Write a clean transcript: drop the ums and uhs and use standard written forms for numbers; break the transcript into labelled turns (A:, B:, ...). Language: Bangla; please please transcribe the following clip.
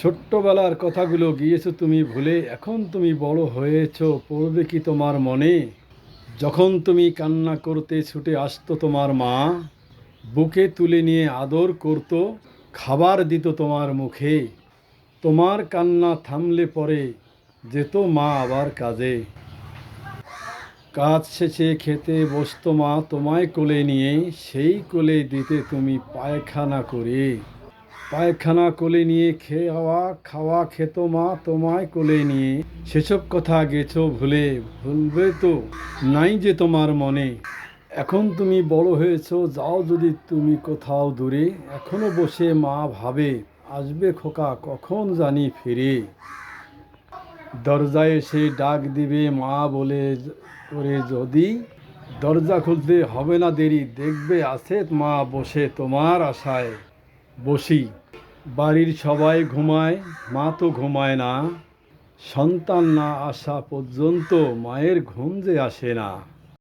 A: ছোট্টবেলার কথাগুলো গিয়েছো তুমি ভুলে, এখন তুমি বড় হয়েছো, পড়বে কি তোমার মনে? যখন তুমি কান্না করতে ছুটে আসতো তোমার মা, বুকে তুলে নিয়ে আদর করতো, খাবার দিত তোমার মুখে। তোমার কান্না থামলে পরে যেত মা আবার কাজে। কাজ শেষে খেতে বসতো মা তোমায় কোলে নিয়ে, সেই কোলে দিতে তুমি পায়খানা করে। পায়খানা কোলে নিয়ে খাওয়া খাওয়া খেত মা তোমায় কোলে নিয়ে। সেসব কথা গেছো ভুলে, ভুলবে তো নাই যে তোমার মনে। এখন তুমি বড় হয়েছো, যাও যদি তুমি কোথাও দূরে, এখনো বসে মা ভাবে, আসবে খোকা কখন জানি ফিরে। দরজায় এসে ডাক দিবে মা বলে করে যদি, দরজা খুলতে হবে না দেরি, দেখবে আছে মা বসে তোমার আশায় বসি। বাড়ির সবাই ঘুমায়, মা তো ঘুমায় না, সন্তান না আসা পর্যন্ত মায়ের ঘুম যে আসে না।